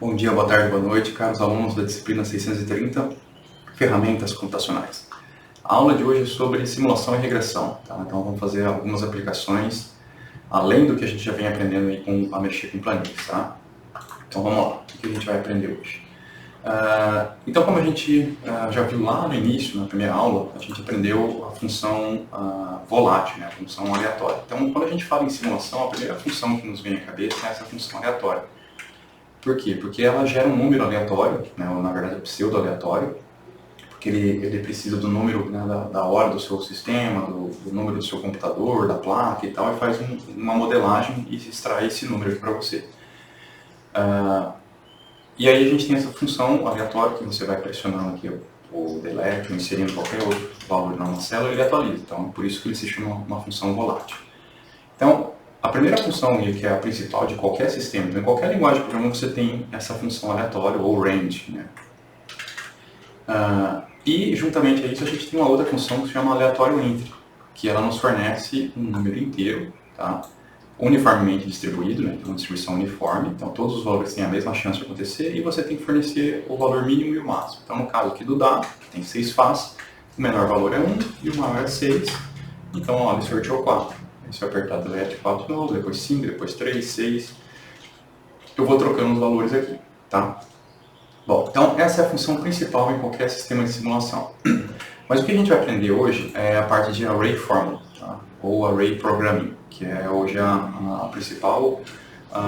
Bom dia, boa tarde, boa noite, caros alunos da disciplina 630, Ferramentas Computacionais. A aula de hoje é sobre simulação e regressão, tá? Então vamos fazer algumas aplicações, além do que a gente já vem aprendendo aí a mexer com planilhas, tá? Então vamos lá, o que a gente vai aprender hoje? Então, como a gente já viu lá no início, na primeira aula, a gente aprendeu a função volátil, né? A função aleatória. Então, quando a gente fala em simulação, a primeira função que nos vem à cabeça é essa função aleatória. Por quê? Porque ela gera um número aleatório, né, ou na verdade pseudo-aleatório, porque ele precisa do número, né, da hora do seu sistema, do número do seu computador, da placa e tal, e faz uma modelagem e extrai esse número aqui para você. E aí a gente tem essa função aleatória que você vai pressionando aqui o delete, ou inserindo qualquer outro valor na uma célula, ele atualiza. Então, por isso que ele se chama uma função volátil. Então, a primeira função, que é a principal de qualquer sistema, então em qualquer linguagem de programa você tem essa função aleatória, ou range, né? E juntamente a isso a gente tem uma outra função que se chama aleatório entre, que ela nos fornece um número inteiro, tá? Uniformemente distribuído, né? Então uma distribuição uniforme, então todos os valores têm a mesma chance de acontecer e você tem que fornecer o valor mínimo e o máximo. Então no caso aqui do dado, que tem 6 faces, o menor valor é 1 e o maior é 6, então ó, ele sorteou 4. Se eu apertar delete 4 de novo, depois 5, depois 3, 6, eu vou trocando os valores aqui, tá? Bom, então essa é a função principal em qualquer sistema de simulação. Mas o que a gente vai aprender hoje é a parte de Array Formula, tá? Ou Array Programming, que é hoje a principal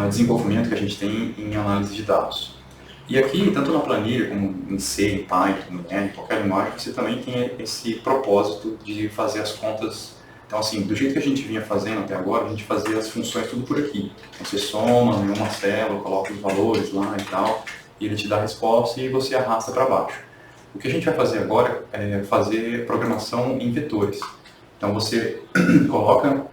desenvolvimento que a gente tem em análise de dados. E aqui, tanto na planilha como em C, em Python, em R, em qualquer linguagem, você também tem esse propósito de fazer as contas. Então, assim, do jeito que a gente vinha fazendo até agora, a gente fazia as funções tudo por aqui. Então, você soma em uma célula, coloca os valores lá e tal, e ele te dá a resposta e você arrasta para baixo. O que a gente vai fazer agora é fazer programação em vetores. Então, você coloca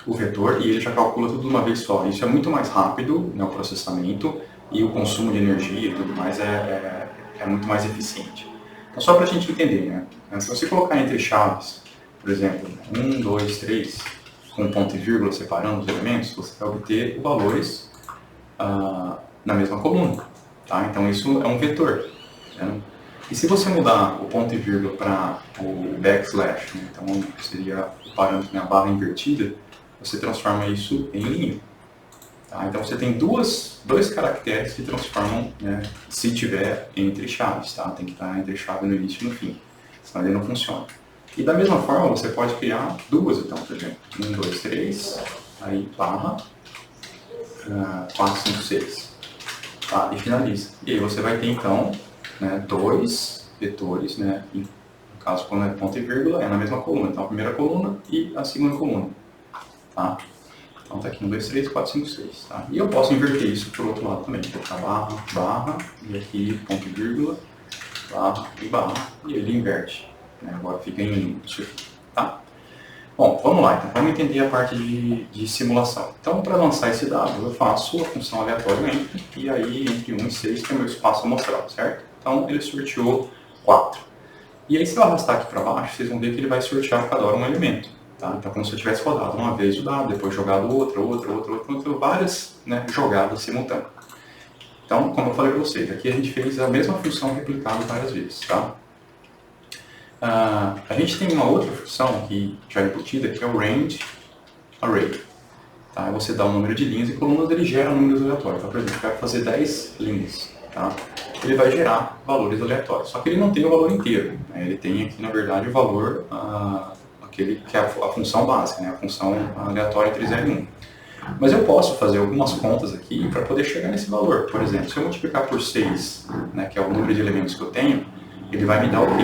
o vetor e ele já calcula tudo de uma vez só. Isso é muito mais rápido, né, o processamento, e o consumo de energia e tudo mais é muito mais eficiente. Então, só para a gente entender, né? Se você colocar entre chaves, por exemplo, 1, 2, 3, com ponto e vírgula separando os elementos, você vai obter valores na mesma coluna. Tá? Então isso é um vetor. Né? E se você mudar o ponto e vírgula para o backslash, né? Então seria o parâmetro na barra invertida, você transforma isso em linha. Tá? Então você tem dois caracteres que transformam, né, se tiver entre chaves. Tá? Tem que estar entre chave no início e no fim, senão ele não funciona. E da mesma forma, você pode criar duas, então, por exemplo, 1, 2, 3, aí barra, 4, 5, 6, tá? E finaliza. E aí você vai ter, então, né, dois vetores, né, no caso, quando é ponto e vírgula, é na mesma coluna. Então, a primeira coluna e a segunda coluna, tá? Então, tá aqui 1, 2, 3, 4, 5, 6, tá? E eu posso inverter isso para o outro lado também. Vou colocar barra, barra, e aqui ponto e vírgula, barra e barra, e ele inverte. Agora fica em linha, tá? Bom, vamos lá, então vamos entender a parte de simulação. Então, para lançar esse dado, eu faço a função aleatória entre, e aí entre 1 e 6 que é o meu espaço amostral, certo? Então, ele sorteou 4. E aí, se eu arrastar aqui para baixo, vocês vão ver que ele vai sortear a cada hora um elemento, tá? Então, como se eu tivesse rodado uma vez o dado, depois jogado outra, várias, né, jogadas simultâneas. Então, como eu falei para vocês, aqui a gente fez a mesma função replicada várias vezes, tá? A gente tem uma outra função aqui já embutida, que é o range array. Tá? Você dá um número de linhas e colunas, ele gera números aleatórios. Então, por exemplo, eu quero fazer 10 linhas. Tá? Ele vai gerar valores aleatórios. Só que ele não tem o valor inteiro. Né? Ele tem aqui, na verdade, o valor, aquele que é a função básica, né? A função aleatória entre 0 e 1. Mas eu posso fazer algumas contas aqui para poder chegar nesse valor. Por exemplo, se eu multiplicar por 6, né, que é o número de elementos que eu tenho, ele vai me dar o quê?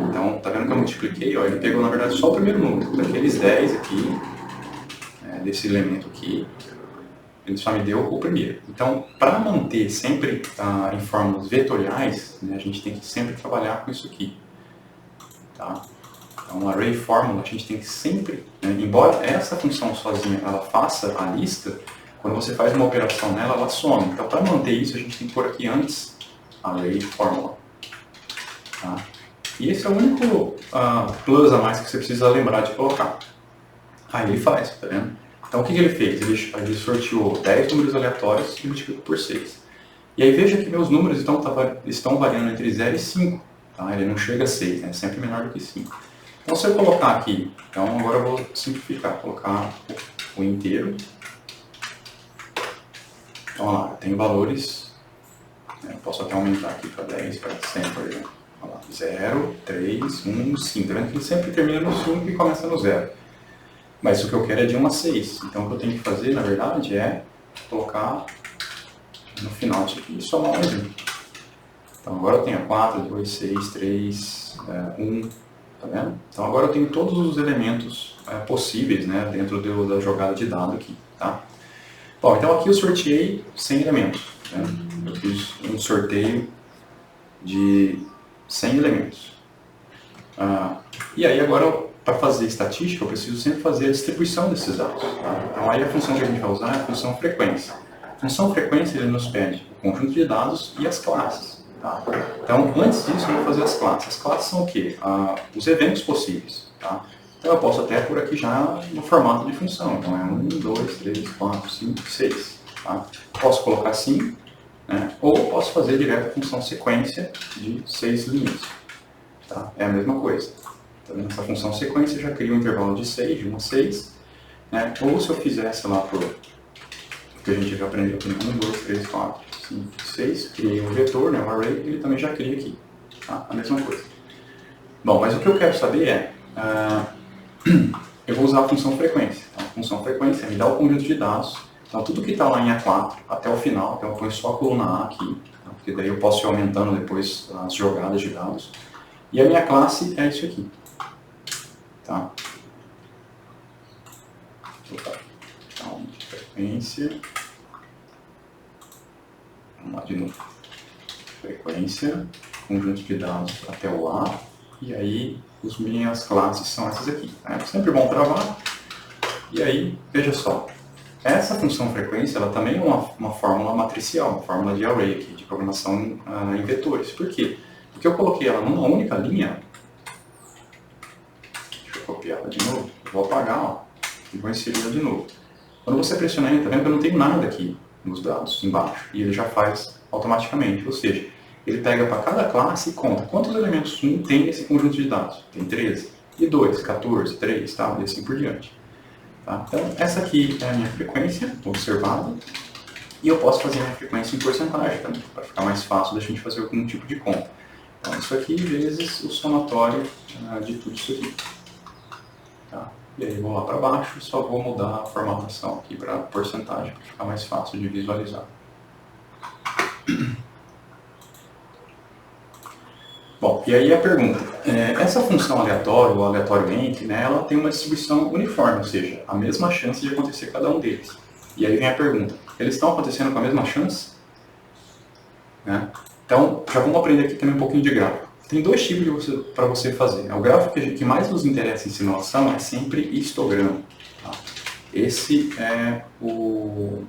Então, tá vendo que eu multipliquei? Ó, ele pegou, na verdade, só o primeiro número. Daqueles 10 aqui, desse elemento aqui, ele só me deu o primeiro. Então, para manter sempre em fórmulas vetoriais, né, a gente tem que sempre trabalhar com isso aqui. Tá? Então, array formula, a gente tem que sempre, né, embora essa função sozinha ela faça a lista, quando você faz uma operação nela, ela some. Então, para manter isso, a gente tem que pôr aqui antes array formula. Tá? E esse é o único plus a mais que você precisa lembrar de colocar. Aí ele faz, tá vendo? Então o que ele fez? Ele sorteou 10 números aleatórios e multiplicou por 6. E aí veja que meus números estão variando entre 0 e 5. Tá? Ele não chega a 6, né? É sempre menor do que 5. Então se eu colocar aqui, então agora eu vou simplificar, colocar o inteiro. Então olha lá, eu tenho valores, né? Eu posso até aumentar aqui para 10, para 100, por exemplo. Olha lá, 0, 3, 1, 5. Tá vendo que ele sempre termina no 5 e começa no 0. Mas o que eu quero é de 1 a 6. Então o que eu tenho que fazer, na verdade, é colocar no final disso aqui e somar um exemplo. Então agora eu tenho 4, 2, 6, 3, 1, tá vendo? Então agora eu tenho todos os elementos possíveis, né, dentro da jogada de dado aqui, tá? Bom, então aqui eu sorteei 100 elementos, né? Eu fiz um sorteio de 100 elementos. E aí agora, para fazer estatística, eu preciso sempre fazer a distribuição desses dados, tá? Então aí a função que a gente vai usar é a função frequência. A função frequência ele nos pede o conjunto de dados e as classes. Tá? Então, antes disso, eu vou fazer as classes. As classes são o quê? Os eventos possíveis. Tá? Então, eu posso até por aqui já no formato de função. Então, é 1, 2, 3, 4, 5, 6. Tá? Posso colocar assim, né? Ou posso fazer direto a função sequência de 6 linhas. Tá? É a mesma coisa. Então, nessa função sequência, eu já crio um intervalo de 6, de 1 a 6. Né? Ou se eu fizesse lá por que a gente já aprendeu aqui, 1, 2, 3, 4, 5, 6, criei um vetor, né, um array, ele também já cria aqui, tá? A mesma coisa. Bom, mas o que eu quero saber é, eu vou usar a função frequência. Então, a função frequência me dá o conjunto de dados, então tudo que está lá em A4 até o final, então eu ponho só a coluna A aqui, tá? Porque daí eu posso ir aumentando depois as jogadas de dados, e a minha classe é isso aqui, tá? Então, frequência. Vamos lá de novo. Frequência, conjunto de dados até o A, e aí as minhas classes são essas aqui. É sempre bom travar. E aí, veja só, essa função frequência ela também é uma fórmula matricial, uma fórmula de array aqui, de programação em vetores. Por quê? Porque eu coloquei ela numa única linha. Deixa eu copiar ela de novo. Eu vou apagar, ó, e vou inserir ela de novo. Quando você pressionar Enter, tá vendo que eu não tenho nada aqui nos dados embaixo, e ele já faz automaticamente, ou seja, ele pega para cada classe e conta quantos elementos 1 tem nesse conjunto de dados. Tem 13, e 2, 14, 3, tá? E assim por diante. Tá? Então, essa aqui é a minha frequência observada, e eu posso fazer a minha frequência em porcentagem também, para ficar mais fácil da gente fazer algum tipo de conta. Então, isso aqui vezes o somatório de tudo isso aqui. Tá? E aí vou lá para baixo, só vou mudar a formatação aqui para porcentagem, para ficar mais fácil de visualizar. Bom, e aí a pergunta, essa função aleatório, ou aleatório entre, né, ela tem uma distribuição uniforme, ou seja, a mesma chance de acontecer cada um deles. E aí vem a pergunta, eles estão acontecendo com a mesma chance? Né? Então, já vamos aprender aqui também um pouquinho de gráfico. Tem dois tipos para você fazer. O gráfico que mais nos interessa em simulação é sempre histograma. Tá? Esse é o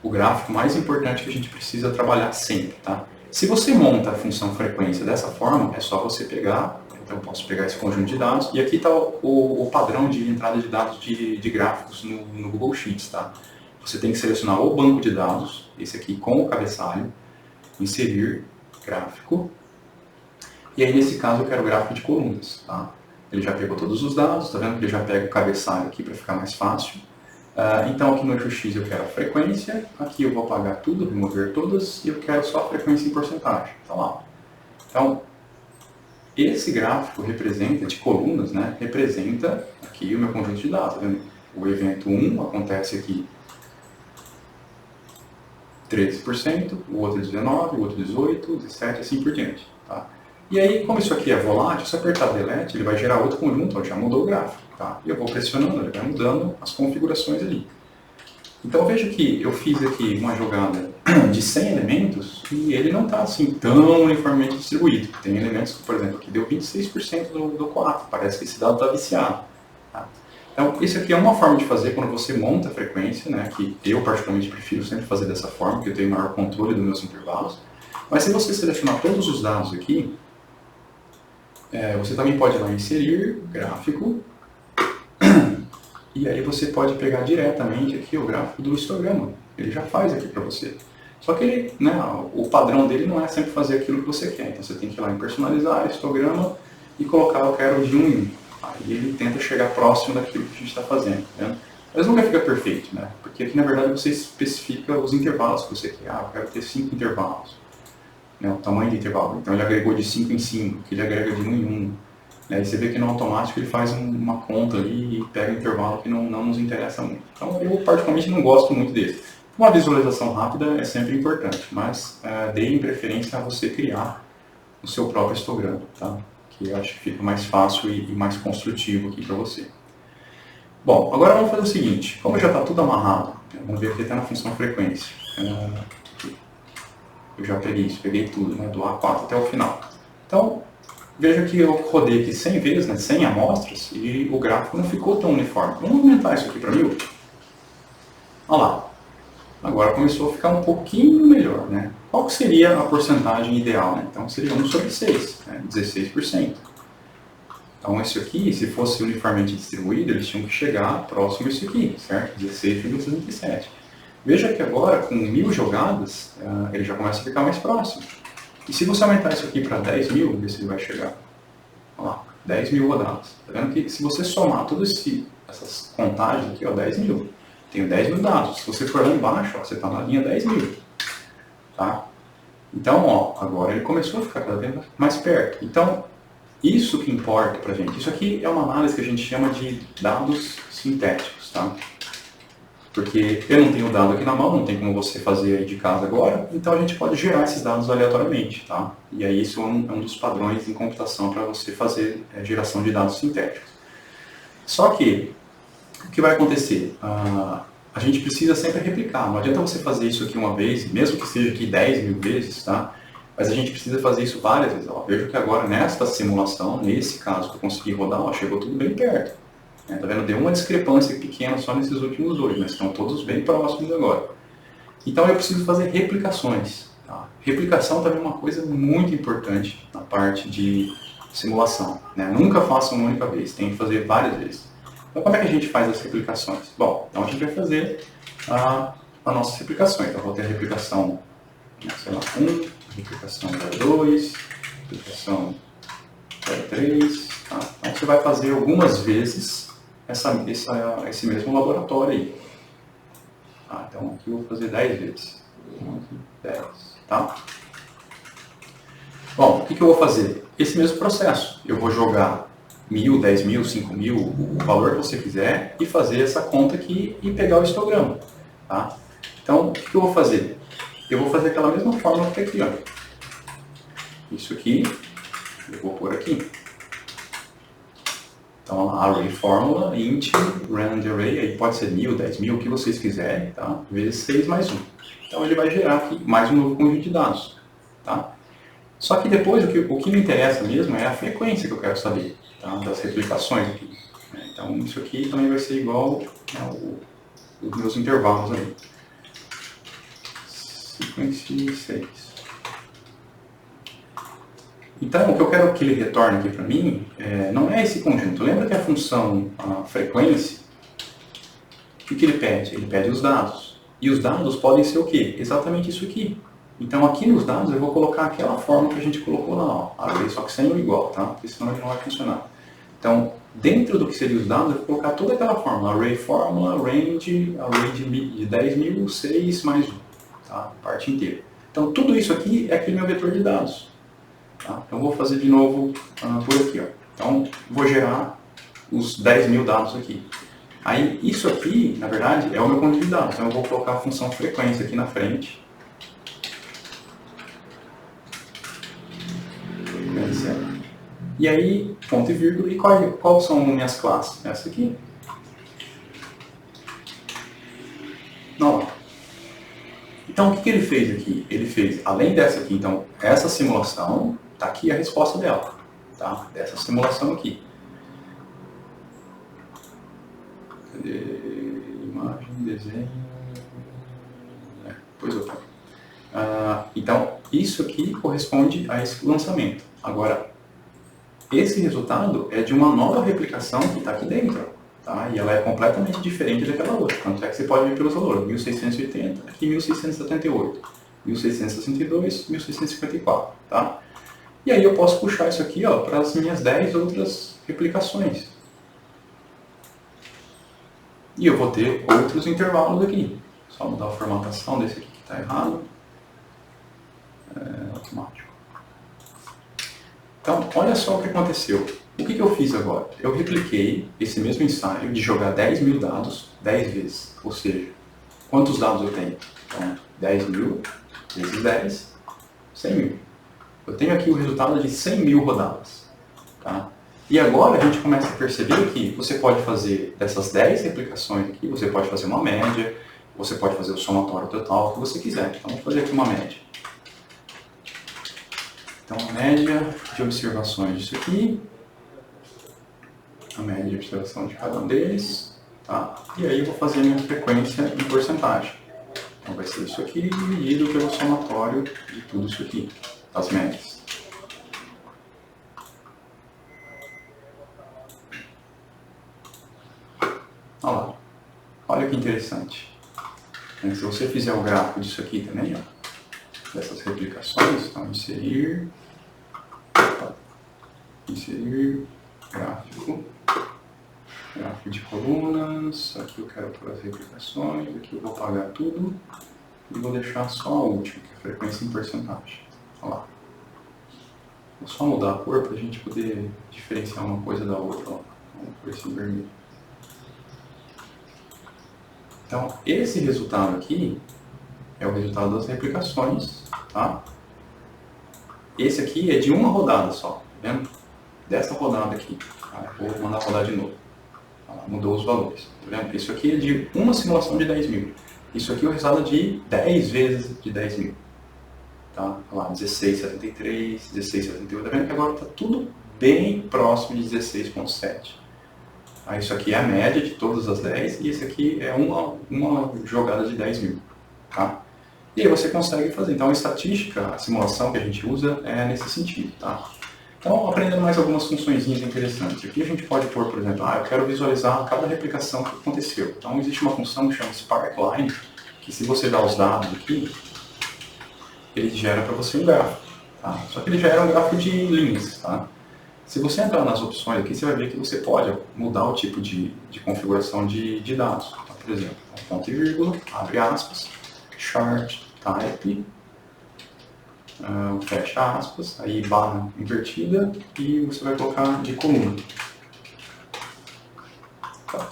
gráfico mais importante que a gente precisa trabalhar sempre. Tá? Se você monta a função frequência dessa forma, é só você pegar, então eu posso pegar esse conjunto de dados, e aqui está o padrão de entrada de dados de gráficos no Google Sheets. Tá? Você tem que selecionar o banco de dados, esse aqui com o cabeçalho, inserir gráfico, e aí nesse caso eu quero gráfico de colunas. Tá? Ele já pegou todos os dados, tá vendo que ele já pega o cabeçalho aqui para ficar mais fácil. Então aqui no eixo X eu quero a frequência, aqui eu vou apagar tudo, remover todas, e eu quero só a frequência em porcentagem. Tá lá. Então, esse gráfico representa, de colunas, né, representa aqui o meu conjunto de dados. Tá vendo? O evento 1 acontece aqui 13%, o outro 19%, o outro 18%, 17%, assim por diante. Tá? E aí, como isso aqui é volátil, se eu apertar Delete, ele vai gerar outro conjunto, ó, já mudou o gráfico. Tá? E eu vou pressionando, ele vai mudando as configurações ali. Então veja que eu fiz aqui uma jogada de 100 elementos e ele não está assim tão uniformemente distribuído. Tem elementos que, por exemplo, aqui deu 26% do 4, parece que esse dado está viciado. Tá? Então isso aqui é uma forma de fazer quando você monta a frequência, né, que eu particularmente prefiro sempre fazer dessa forma, porque eu tenho maior controle dos meus intervalos. Mas se você selecionar todos os dados aqui, você também pode ir lá inserir gráfico, e aí você pode pegar diretamente aqui o gráfico do histograma. Ele já faz aqui para você. Só que ele, né, o padrão dele não é sempre fazer aquilo que você quer. Então você tem que ir lá em personalizar, histograma e colocar eu quero de 1 em 1. Aí ele tenta chegar próximo daquilo que a gente está fazendo. Né? Mas nunca fica perfeito, né? Porque aqui na verdade você especifica os intervalos que você quer. Eu quero ter 5 intervalos. Né? O tamanho do intervalo. Então ele agregou de 5 em 5, que ele agrega de 1 em 1. Né? E você vê que no automático ele faz uma conta ali e pega um intervalo que não nos interessa muito. Então eu particularmente não gosto muito dele. Uma visualização rápida é sempre importante, mas deem preferência a você criar o seu próprio histograma, tá? Que eu acho que fica mais fácil e mais construtivo aqui para você. Bom, agora vamos fazer o seguinte, como já está tudo amarrado, vamos ver aqui até na função frequência. Eu já peguei isso, peguei tudo, né, do A4 até o final. Então, veja que eu rodei aqui 100 vezes, né, 100 amostras, e o gráfico não ficou tão uniforme. Vamos aumentar isso aqui para 1000? Olha lá. Agora começou a ficar um pouquinho melhor, né? Qual que seria a porcentagem ideal, né? Então seria 1 sobre 6, né? 16%. Então isso aqui, se fosse uniformemente distribuído, eles tinham que chegar próximo a isso aqui, certo? 16,67. Veja que agora, com 1000 jogadas, ele já começa a ficar mais próximo. E se você aumentar isso aqui para 10.000, ver se ele vai chegar. Olha lá, 10.000 rodadas. Tá vendo que se você somar todas essas contagens aqui, ó, 10.000. Tenho 10.000 dados. Se você for lá embaixo, ó, você está na linha 10.000. Tá? Então, ó, agora ele começou a ficar cada vez mais perto. Então, isso que importa para a gente. Isso aqui é uma análise que a gente chama de dados sintéticos. Tá? Porque eu não tenho o dado aqui na mão, não tem como você fazer aí de casa agora, então a gente pode gerar esses dados aleatoriamente. Tá? E aí isso é um dos padrões em computação para você fazer geração de dados sintéticos. Só que o que vai acontecer? A gente precisa sempre replicar. Não adianta você fazer isso aqui uma vez, mesmo que seja aqui 10.000 vezes, tá? Mas a gente precisa fazer isso várias vezes. Ó. Veja que agora nesta simulação, nesse caso que eu consegui rodar, ó, chegou tudo bem perto. Tá vendo? Deu uma discrepância pequena só nesses últimos dois, mas estão todos bem próximos agora. Então eu preciso fazer replicações. Tá? Replicação também é uma coisa muito importante na parte de simulação. Né? Nunca faça uma única vez, tem que fazer várias vezes. Então, como é que a gente faz as replicações? Bom, então a gente vai fazer as nossas replicações. Então, eu vou ter a replicação, sei lá, 1, replicação 02, replicação 03. Tá? Então, você vai fazer algumas vezes esse mesmo laboratório aí. Tá? Então, aqui eu vou fazer 10 vezes. 10, tá? Bom, o que eu vou fazer? Esse mesmo processo. Eu vou jogar 1.000, 10.000, 5.000, o valor que você quiser, e fazer essa conta aqui e pegar o histograma. Tá? Então, o que eu vou fazer? Eu vou fazer aquela mesma fórmula que está aqui. Ó. Isso aqui, eu vou pôr aqui. Então, array fórmula, int, rand array, aí pode ser 1.000, 10.000, o que vocês quiserem, tá? Vezes 6 mais 1. Então, ele vai gerar aqui mais um novo conjunto de dados. Tá? Só que depois, o que me interessa mesmo é a frequência que eu quero saber. Tá, das replicações aqui. Então isso aqui também vai ser igual os meus intervalos aí. Sequence 6. Então o que eu quero que ele retorne aqui para mim não é esse conjunto. Lembra que a função frequência, o que ele pede? Ele pede os dados. E os dados podem ser o quê? Exatamente isso aqui. Então aqui nos dados eu vou colocar aquela fórmula que a gente colocou lá, ó, array, só que sem o igual, tá? Porque senão ele não vai funcionar. Então, dentro do que seria os dados, eu vou colocar toda aquela fórmula, array fórmula, range, array de 10.000, 6 mais 1, tá? Parte inteira. Então tudo isso aqui é aquele meu vetor de dados. Tá? Então eu vou fazer de novo por aqui, ó. Então vou gerar os 10.000 dados aqui. Aí isso aqui, na verdade, é o meu conjunto de dados. Então eu vou colocar a função frequência aqui na frente. E aí, ponto e vírgula, e qual são minhas classes? Essa aqui. Não. Então, o que ele fez aqui? Ele fez, além dessa aqui, então, essa simulação, está aqui a resposta dela, tá? Dessa simulação aqui. Cadê? Imagem, desenho... Pois eu tenho. Então, isso aqui corresponde a esse lançamento. Agora, esse resultado é de uma nova replicação que está aqui dentro. Tá? E ela é completamente diferente daquela outra. Tanto é que você pode ver pelos valores. 1680, aqui 1678. 1662, 1654, tá? E aí eu posso puxar isso aqui para as minhas 10 outras replicações. E eu vou ter outros intervalos aqui. Só mudar a formatação desse aqui que está errado. Automático. Então, olha só o que aconteceu. O que eu fiz agora? Eu repliquei esse mesmo ensaio de jogar 10 mil dados 10 vezes. Ou seja, quantos dados eu tenho? Então, 10 mil vezes 10, 100 mil. Eu tenho aqui o resultado de 100 mil rodadas. Tá? E agora a gente começa a perceber que você pode fazer dessas 10 replicações aqui, você pode fazer uma média, você pode fazer o somatório total, o que você quiser. Então, vamos fazer aqui uma média. Então, a média de observações disso aqui, a média de observação de cada um deles, tá? E aí eu vou fazer a minha frequência em porcentagem. Então, vai ser isso aqui dividido pelo somatório de tudo isso aqui, as médias. Olha lá. Olha que interessante. Se você fizer o gráfico disso aqui também, dessas replicações, então inserir, gráfico de colunas, aqui eu quero pôr as replicações, aqui eu vou apagar tudo e vou deixar só a última, que é a frequência em porcentagem. Olha lá. Vou só mudar a cor para a gente poder diferenciar uma coisa da outra. Ó. Vamos por esse vermelho. Então, esse resultado aqui é o resultado das replicações, tá? Esse aqui é de uma rodada só, tá vendo? Dessa rodada aqui. Tá? Vou mandar rodar de novo. Mudou os valores, tá vendo? Isso aqui é de uma simulação de 10 mil. Isso aqui é o resultado de 10 vezes de 10 mil. Tá? Olha lá, 16,73, 16,78, tá vendo que agora está tudo bem próximo de 16,7. Isso aqui é a média de todas as 10 e esse aqui é uma jogada de 10 mil. Tá? E aí você consegue fazer. Então a estatística, a simulação que a gente usa é nesse sentido. Tá? Então aprendendo mais algumas funções interessantes. Aqui a gente pode pôr, por exemplo, eu quero visualizar cada replicação que aconteceu. Então existe uma função que chama Sparkline, que se você dá os dados aqui, ele gera para você um gráfico. Tá? Só que ele gera um gráfico de linhas. Tá? Se você entrar nas opções aqui, você vai ver que você pode mudar o tipo de configuração de dados. Então, por exemplo, ponto e vírgula, abre aspas, chart type, fecha aspas, aí barra invertida e você vai colocar de coluna. Tá.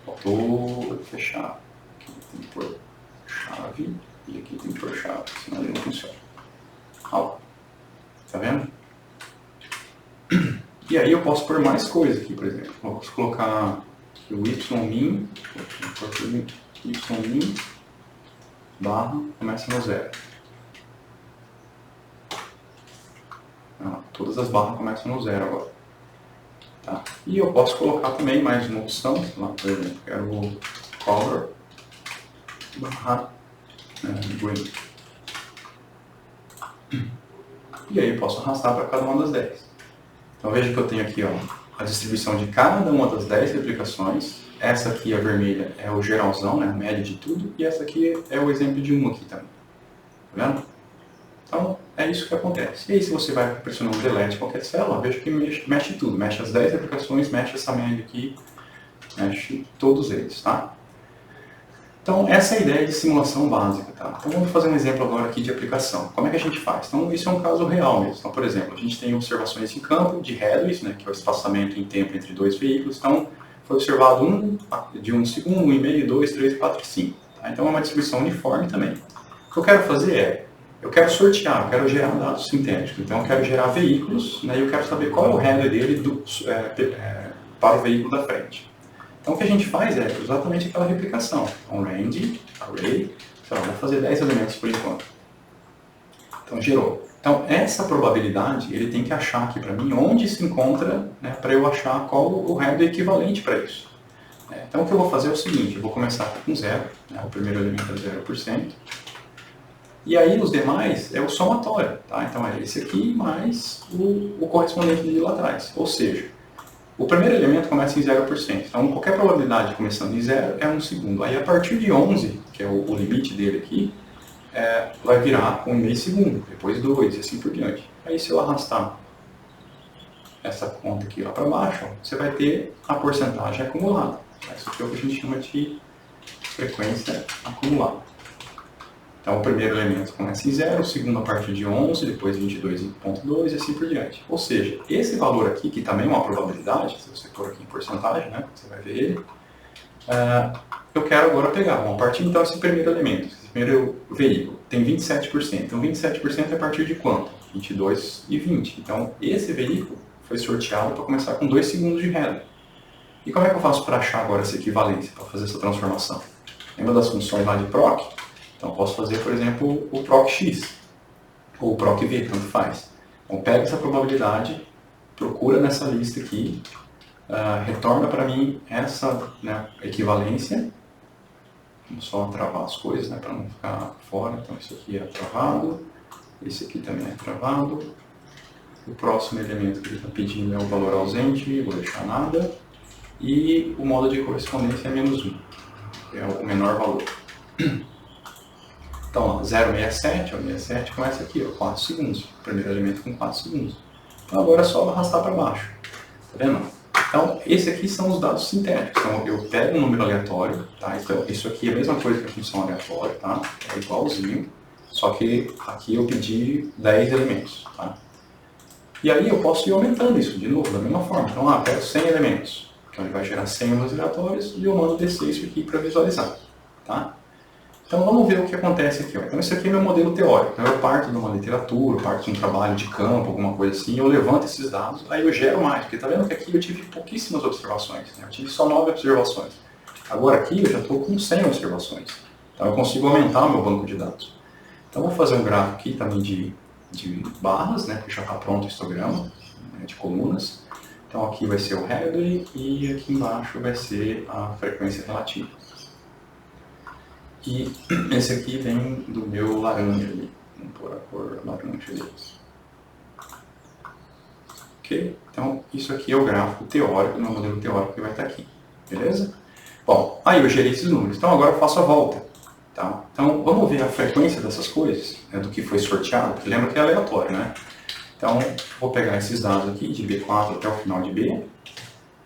Faltou fechar. Aqui tem que pôr chave e aqui tem que pôr chave, senão ele não funciona. Olha lá. Tá vendo? E aí eu posso pôr mais coisa aqui, por exemplo. Eu posso colocar aqui o ymin, ymin barra começa no 0. Todas as barras começam no 0 agora. Tá? E eu posso colocar também mais uma opção, lá, por exemplo, quero color barra green. E aí eu posso arrastar para cada uma das 10. Então veja que eu tenho aqui a distribuição de cada uma das 10 replicações. Essa aqui, a vermelha, é o geralzão, né, a média de tudo. E essa aqui é o exemplo de uma aqui também. Tá vendo? Então é isso que acontece. E aí se você vai pressionando delete qualquer célula, veja que mexe tudo. Mexe as 10 replicações, mexe essa média aqui, mexe todos eles. Tá? Então, essa é a ideia de simulação básica. Tá? Então, vamos fazer um exemplo agora aqui de aplicação. Como é que a gente faz? Então, isso é um caso real mesmo. Então, por exemplo, a gente tem observações em campo de Hadley, né, que é o espaçamento em tempo entre dois veículos. Então, foi observado de 1 segundo, 1,5, 2, 3, 4 e 5. Tá? Então, é uma distribuição uniforme também. O que eu quero fazer eu quero sortear, eu quero gerar dados sintéticos. Então, eu quero gerar veículos, né, e eu quero saber qual é o Hadley dele para o veículo da frente. Então o que a gente faz é exatamente aquela replicação. Então range, array, vou fazer 10 elementos por enquanto. Então gerou. Então essa probabilidade ele tem que achar aqui para mim onde se encontra, né, para eu achar qual o Hadley equivalente para isso. Então o que eu vou fazer é o seguinte, eu vou começar com 0, né, o primeiro elemento é 0%. E aí os demais é o somatório. Tá? Então é esse aqui mais o correspondente de lá atrás. Ou seja, O primeiro elemento começa em 0%. Então, qualquer probabilidade começando em 0 é 1 segundo. Aí, a partir de 11, que é o limite dele aqui, vai virar 1,5 segundo, depois 2 e assim por diante. Aí, se eu arrastar essa conta aqui lá para baixo, ó, você vai ter a porcentagem acumulada. Isso aqui é o que a gente chama de frequência acumulada. Então, o primeiro elemento começa em 0, o segundo a partir de 11, depois 22,2 e assim por diante. Ou seja, esse valor aqui, que também é uma probabilidade, se você for aqui em porcentagem, né, você vai ver ele, eu quero agora pegar. Vamos partir então desse primeiro elemento, esse primeiro veículo, tem 27%. Então, 27% é a partir de quanto? 22,20. Então, esse veículo foi sorteado para começar com 2 segundos de Hadley. E como é que eu faço para achar agora essa equivalência, para fazer essa transformação? Lembra das funções lá de proc? Então, eu posso fazer, por exemplo, o proc(x) ou o proc(v), tanto faz. Então, pega essa probabilidade, procura nessa lista aqui, retorna para mim essa, né, equivalência. Vamos só travar as coisas, né, para não ficar fora. Então, isso aqui é travado, esse aqui também é travado. O próximo elemento que ele está pedindo é o valor ausente, vou deixar nada. E o modo de correspondência é -1, que é o menor valor. Então, ó, 0,67, o 67 começa aqui, ó, 4 segundos. O primeiro elemento com 4 segundos. Então, agora é só arrastar para baixo. Tá vendo? Então, esses aqui são os dados sintéticos. Então, eu pego um número aleatório, tá? Então, isso aqui é a mesma coisa que a função aleatória, tá? É igualzinho, só que aqui eu pedi 10 elementos, tá? E aí eu posso ir aumentando isso de novo, da mesma forma. Então, eu quero 100 elementos. Então, ele vai gerar 100 números aleatórios e eu mando descer isso aqui para visualizar, tá? Então, vamos ver o que acontece aqui, ó. Então, esse aqui é meu modelo teórico. Então, eu parto de uma literatura, eu parto de um trabalho de campo, alguma coisa assim, eu levanto esses dados, aí eu gero mais, porque tá vendo que aqui eu tive pouquíssimas observações, né? Eu tive só 9 observações. Agora aqui eu já estou com 100 observações. Então, eu consigo aumentar o meu banco de dados. Então, vou fazer um gráfico aqui também de barras, né? Porque já está pronto o histograma, né, de colunas. Então, aqui vai ser o Hadley e aqui embaixo vai ser a frequência relativa. E esse aqui vem do meu laranja ali. Vamos pôr a cor laranja ali. Ok? Então, isso aqui é o gráfico teórico, no modelo teórico que vai estar aqui. Beleza? Bom, aí eu gerei esses números. Então, agora eu faço a volta. Tá? Então, vamos ver a frequência dessas coisas, né, do que foi sorteado. Porque lembra que é aleatório, né? Então, vou pegar esses dados aqui, de B4 até o final de B.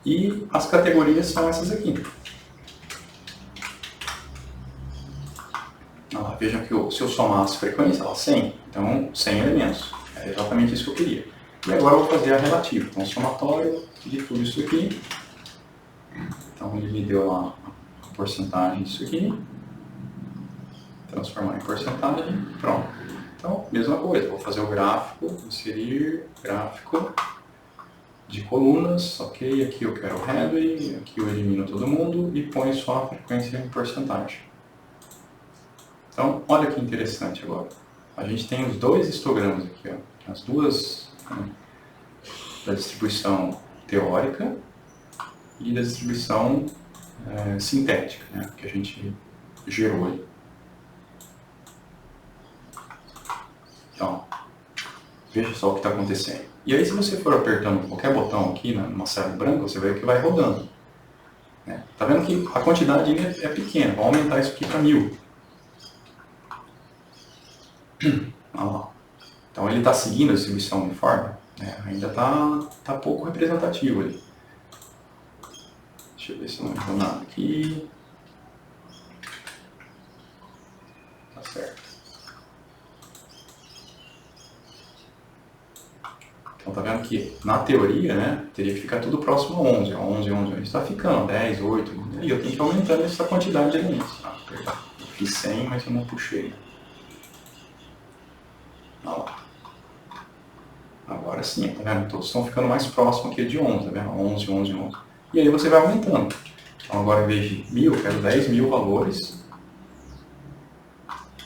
E as categorias são essas aqui. Vejam que se eu somar as frequências, ela 100, então 100 elementos. É exatamente isso que eu queria. E agora eu vou fazer a relativa. Então, somatório de tudo isso aqui. Então, ele me deu lá a porcentagem disso aqui. Transformar em porcentagem. Pronto. Então, mesma coisa. Vou fazer o gráfico, inserir gráfico de colunas. Ok, aqui eu quero o Hadley, aqui eu elimino todo mundo e ponho só a frequência em porcentagem. Então, olha que interessante agora. A gente tem os dois histogramas aqui, ó, as duas, né, da distribuição teórica e da distribuição sintética, né, que a gente gerou aí. Então, veja só o que está acontecendo. E aí, se você for apertando qualquer botão aqui numa célula branca, você vai ver que vai rodando. Né? Tá vendo que a quantidade é pequena. Vou aumentar isso aqui para 1000. Então ele está seguindo a distribuição uniforme, né? Ainda está pouco representativo ali. Deixa eu ver se não entrou nada aqui. Tá certo. Então tá vendo que na teoria, né, teria que ficar tudo próximo a 11, 11, 11. Está ficando 10, 8, e eu tenho que ir aumentando essa quantidade de elementos. Perdão, eu fiz 100, mas eu não puxei. Olha lá. Agora sim, tá vendo? Todos estão ficando mais próximos aqui de 11, tá vendo? 11, 11, 11. E aí você vai aumentando. Então agora em vez de 1000, eu quero 10.000 valores.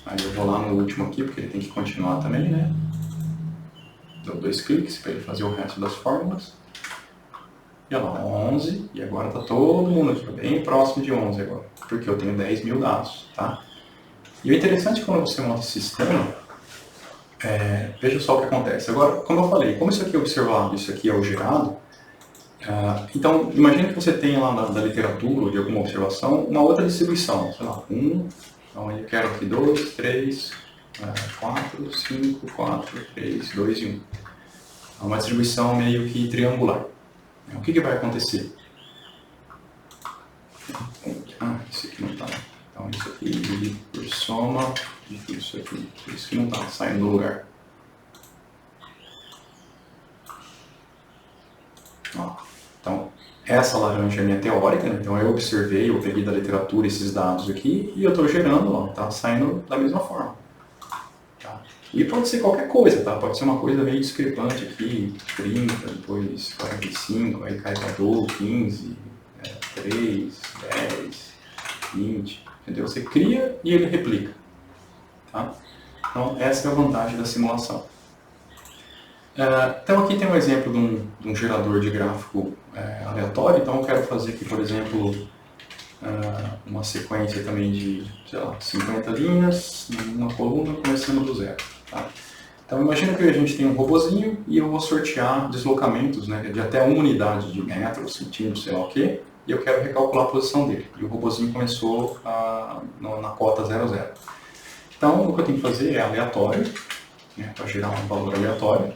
Aí eu vou lá no último aqui, porque ele tem que continuar também, né? Dou 2 cliques para ele fazer o resto das fórmulas. E olha lá, 11. E agora está todo mundo aqui, bem próximo de 11 agora. Porque eu tenho 10.000 dados, tá? E o interessante é quando você monta esse sistema, veja só o que acontece. Agora, como eu falei, como isso aqui é observado, isso aqui é o gerado, Então, imagine que você tenha lá da literatura ou de alguma observação uma outra distribuição, sei lá, então eu quero aqui 2, 3, 4, 5, 4, 3, 2 e 1. É uma distribuição meio que triangular. O que vai acontecer? Isso aqui não está. Então isso aqui dividido por soma de isso aqui. Isso que não está saindo do lugar. Então, essa laranja é minha teórica, né? Então eu observei, eu peguei da literatura esses dados aqui e eu estou gerando, está saindo da mesma forma. Tá? E pode ser qualquer coisa, tá? Pode ser uma coisa meio discrepante aqui, 30, depois 45, aí cai para 12, 15, 3, 10, 20, entendeu? Você cria e ele replica. Tá? Então essa é a vantagem da simulação. Então aqui tem um exemplo de um gerador de gráfico aleatório, então eu quero fazer aqui, por exemplo, uma sequência também de, sei lá, 50 linhas, uma coluna começando do zero. Tá? Então imagina que a gente tem um robozinho e eu vou sortear deslocamentos, né, de até 1 unidade de metro, centímetro, sei lá o que, e eu quero recalcular a posição dele. E o robozinho começou na cota 00. Então o que eu tenho que fazer é aleatório, né, para gerar um valor aleatório.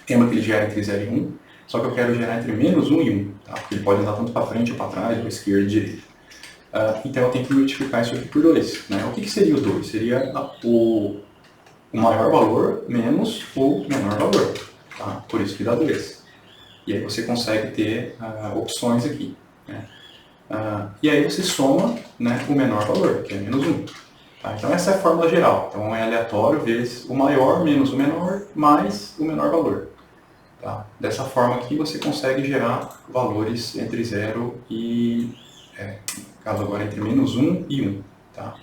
Lembra que ele gera entre 0 e 1, só que eu quero gerar entre menos 1 e 1, tá? Porque ele pode andar tanto para frente ou para trás, ou esquerda e direita. Então eu tenho que multiplicar isso aqui por 2. Né? O que seria o 2? Seria o maior valor menos o menor valor. Tá? Por isso que dá 2. E aí você consegue ter opções aqui. Né? E aí você soma, né, o menor valor, que é menos 1. Tá? Então essa é a fórmula geral. Então é aleatório vezes o maior menos o menor mais o menor valor. Tá? Dessa forma aqui você consegue gerar valores entre 0 e, no caso agora, entre menos 1 e 1. Tá?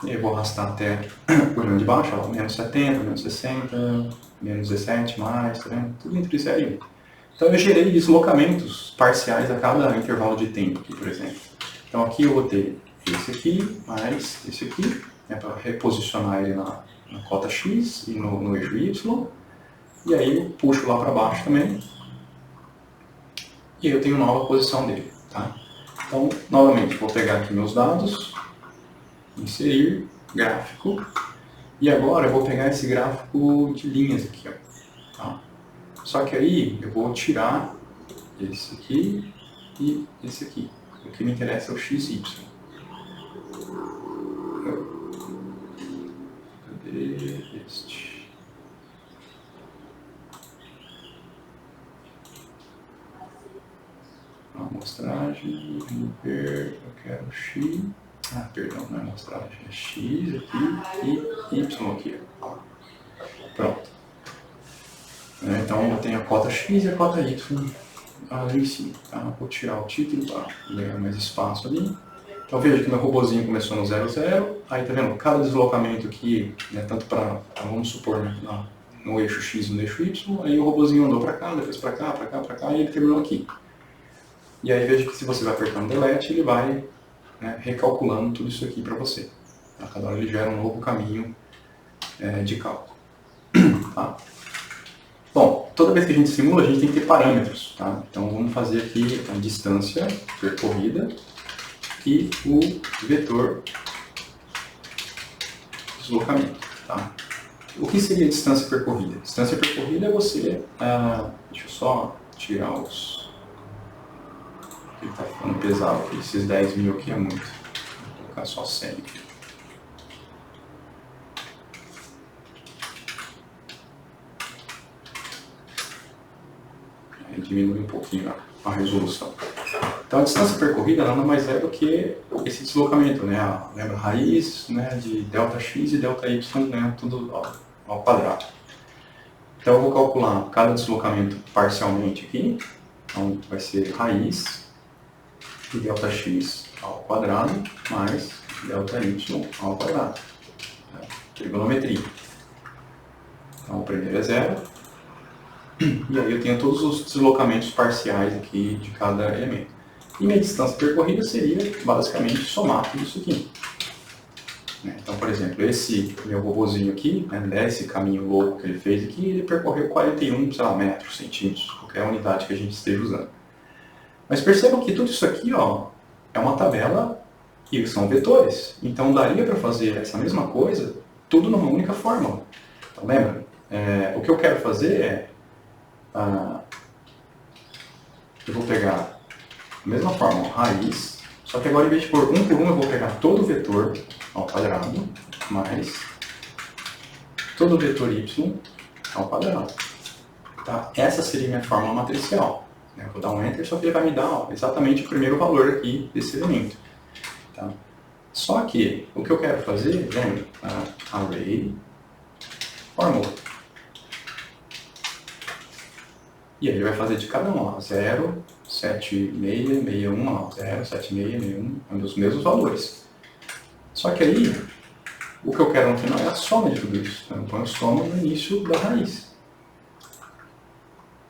E eu vou arrastar até o olhando de baixo, ó, menos 70, menos 60, menos 17, mais, tá vendo? Tudo entre 0 e 1. Então eu gerei deslocamentos parciais a cada intervalo de tempo, aqui, por exemplo. Então aqui eu vou ter esse aqui mais esse aqui, né, para reposicionar ele na cota X e no eixo Y. E aí eu puxo lá para baixo também. E aí eu tenho nova posição dele. Tá? Então, novamente, vou pegar aqui meus dados, inserir, gráfico. E agora eu vou pegar esse gráfico de linhas aqui. Ó, tá? Só que aí eu vou tirar esse aqui e esse aqui. O que me interessa é o XY. Cadê este? Amostragem, vamos ver, eu quero X, perdão, não é amostragem, é X aqui e Y aqui. Pronto. Então eu tenho a cota X e a cota Y ali em cima. Tá? Vou tirar o título para ganhar mais espaço ali. Então veja que meu robozinho começou no 00, aí tá vendo, cada deslocamento aqui, né, tanto para, vamos supor, né, no eixo X e no eixo Y, aí o robozinho andou para cá, depois para cá, para cá, para cá, e ele terminou aqui. E aí veja que se você vai apertando Delete, ele vai, né, recalculando tudo isso aqui para você. A cada hora ele gera um novo caminho de cálculo. Tá? Bom, toda vez que a gente simula, a gente tem que ter parâmetros. Tá? Então vamos fazer aqui a distância percorrida e o vetor deslocamento. Tá? O que seria a distância percorrida? Distância percorrida é você... deixa eu só tirar os... Ele está ficando pesado aqui, esses 10 mil aqui é muito. Vou colocar só 100 aqui. Aí diminui um pouquinho a resolução. Então a distância percorrida nada mais é do que esse deslocamento, né? Lembra a raiz, né, de ΔX e ΔY, né, tudo ao quadrado. Então eu vou calcular cada deslocamento parcialmente aqui. Então vai ser raiz de ΔX ao quadrado mais ΔY ao quadrado. Trigonometria. Então o primeiro é 0. E aí eu tenho todos os deslocamentos parciais aqui de cada elemento. E minha distância percorrida seria basicamente somar tudo isso aqui. né? Então, por exemplo, esse meu robozinho aqui, né, esse caminho louco que ele fez aqui, ele percorreu 41, sei lá, metros, centímetros, qualquer unidade que a gente esteja usando. Mas percebam que tudo isso aqui, ó, é uma tabela e são vetores. Então daria para fazer essa mesma coisa tudo numa única fórmula. Então lembra? O que eu quero fazer é... eu vou pegar a mesma fórmula, raiz, só que agora em vez de pôr um por um, eu vou pegar todo o vetor ao quadrado, mais todo o vetor y ao quadrado. Tá? Essa seria a minha fórmula matricial. Eu vou dar um Enter, só que ele vai me dar, ó, exatamente o primeiro valor aqui desse elemento. Tá? Só que o que eu quero fazer, lembra? Array, fórmula. E aí ele vai fazer de cada um, ó, 0, 7, 6, 61, ó, 0, 7, 6, 61, é um dos mesmos valores. Só que aí, o que eu quero no final é a soma de tudo isso. Então eu ponho soma no início da raiz.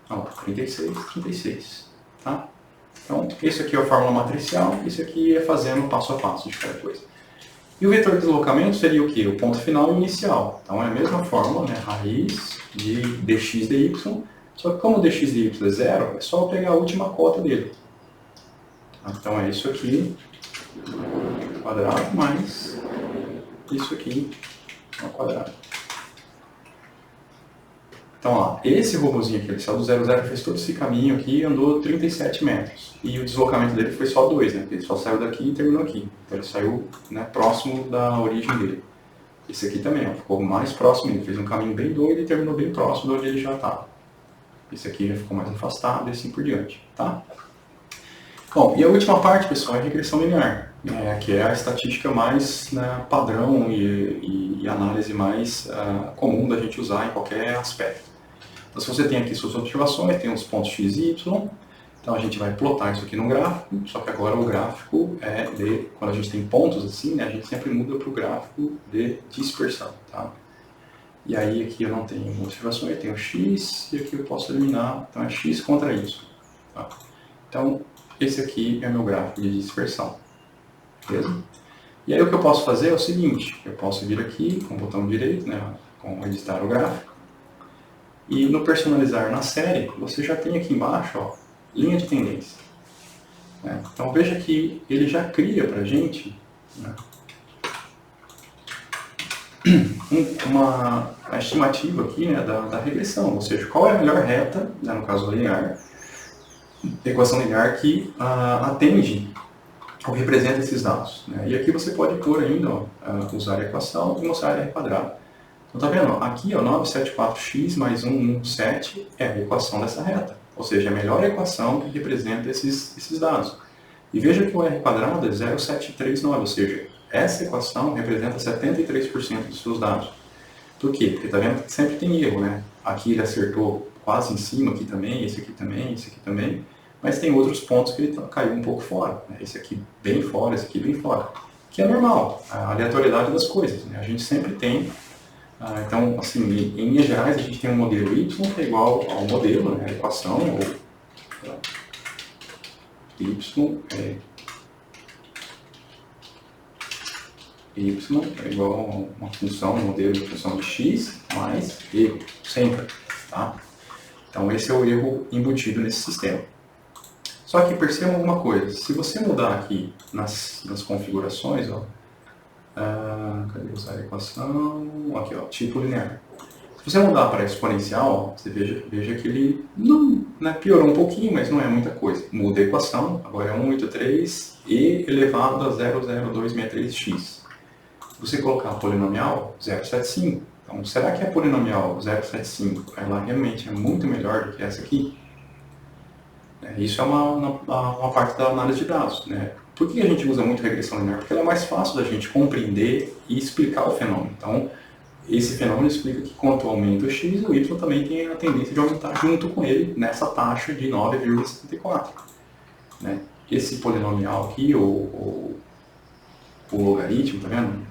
Ó, 36, 36, tá? Então, esse aqui é a fórmula matricial, esse aqui é fazendo passo a passo de cada coisa. E o vetor de deslocamento seria o quê? O ponto final e o inicial. Então é a mesma fórmula, né? Raiz de dx dy, só que como o dx dy é zero, é só eu pegar a última cota dele. Então é isso aqui, quadrado, mais isso aqui ao quadrado. Então, ó, esse robozinho aqui, ele saiu do 0, 0, fez todo esse caminho aqui e andou 37 metros. E o deslocamento dele foi só 2, né? Porque ele só saiu daqui e terminou aqui. Então ele saiu, né, próximo da origem dele. Esse aqui também, ó, ficou mais próximo, ele fez um caminho bem doido e terminou bem próximo de onde ele já estava. Esse aqui já ficou mais afastado e assim por diante, tá? Bom, e a última parte, pessoal, é a regressão linear, né, que é a estatística mais, né, padrão e análise mais comum da gente usar em qualquer aspecto. Então, se você tem aqui suas observações, tem os pontos x e y, então a gente vai plotar isso aqui no gráfico, só que agora o gráfico é de, quando a gente tem pontos assim, né, a gente sempre muda para o gráfico de dispersão, tá? E aí aqui eu não tenho observações, eu tenho x, e aqui eu posso eliminar, então é x contra y, tá? Então, esse aqui é meu gráfico de dispersão, beleza? E aí o que eu posso fazer é o seguinte, eu posso vir aqui com o botão direito, né, com editar o gráfico, e no personalizar na série, você já tem aqui embaixo, ó, linha de tendência. Né? Então veja que ele já cria para a gente, né, uma estimativa aqui, né, da regressão, ou seja, qual é a melhor reta, né, no caso linear, equação linear que atende ou representa esses dados. Né? E aqui você pode pôr ainda, ó, usar a equação e mostrar R quadrado. Então, tá vendo? Aqui, ó, 974x mais 117 é a equação dessa reta. Ou seja, a melhor equação que representa esses dados. E veja que o R quadrado é 0,739, ou seja, essa equação representa 73% dos seus dados. Por quê? Porque tá vendo que sempre tem erro, né? Aqui ele acertou quase em cima, aqui também, esse aqui também, esse aqui também. Mas tem outros pontos que ele caiu um pouco fora. Né? Esse aqui bem fora, esse aqui bem fora. Que é normal, a aleatoriedade das coisas. Né? A gente sempre tem... então, assim, em linhas gerais, a gente tem um modelo y que é igual ao modelo, né, a equação, ou y é igual a uma função, um modelo de função de x mais erro, sempre. Tá? Então, esse é o erro embutido nesse sistema. Só que percebam alguma coisa, se você mudar aqui nas configurações, ó, cadê usar a equação? Aqui, ó, tipo linear. Se você mudar para exponencial, você veja que ele não, né, piorou um pouquinho, mas não é muita coisa. Muda a equação, agora é 183 e elevado a 0,0263x. Se você colocar a polinomial, 0,75. Então, será que a polinomial 0,75 ela realmente é muito melhor do que essa aqui? Isso é uma parte da análise de dados, né? Por que a gente usa muito regressão linear? Porque ela é mais fácil da gente compreender e explicar o fenômeno. Então, esse fenômeno explica que quanto aumenta o x, o y também tem a tendência de aumentar junto com ele nessa taxa de 9,74. Né? Esse polinomial aqui, o logaritmo, tá vendo?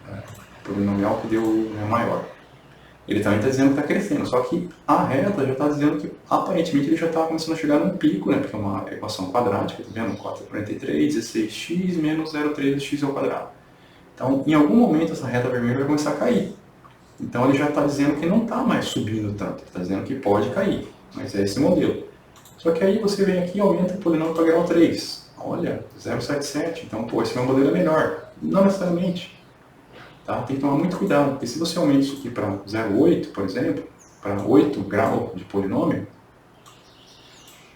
O polinomial que deu maior. Ele também está dizendo que está crescendo, só que a reta já está dizendo que aparentemente ele já está começando a chegar num pico, né? Porque é uma equação quadrática, tá vendo? 443, 16x menos 0,3x ao quadrado. Então, em algum momento, essa reta vermelha vai começar a cair. Então, ele já está dizendo que não está mais subindo tanto, ele está dizendo que pode cair, mas é esse modelo. Só que aí você vem aqui e aumenta o polinômio para grau 3. Olha, 0,77, então, pô, esse meu modelo é melhor. Não necessariamente. Tá? Tem que tomar muito cuidado, porque se você aumenta isso aqui para 0,8, por exemplo, para 8 graus de polinômio,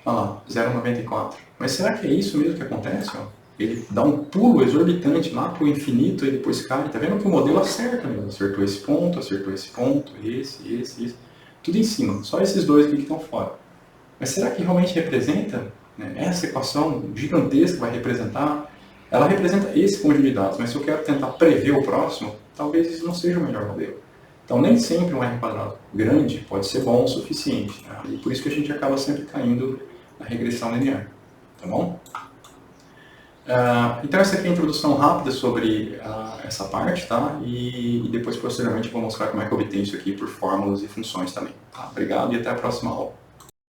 olha lá, 0,94. Mas será que é isso mesmo que acontece? Ó? Ele dá um pulo exorbitante lá para o infinito e depois cai. Tá vendo que o modelo acerta mesmo? Acertou esse ponto, esse. Tudo em cima. Só esses dois aqui que estão fora. Mas será que realmente representa, né, essa equação gigantesca vai representar? Ela representa esse conjunto de dados, mas se eu quero tentar prever o próximo, talvez isso não seja o melhor modelo. Então, nem sempre um R quadrado grande pode ser bom o suficiente. Tá? E por isso que a gente acaba sempre caindo na regressão linear. Tá bom? Então, essa aqui é a introdução rápida sobre essa parte, tá? E depois, posteriormente, eu vou mostrar como é que eu obtenho isso aqui por fórmulas e funções também. Tá? Obrigado e até a próxima aula.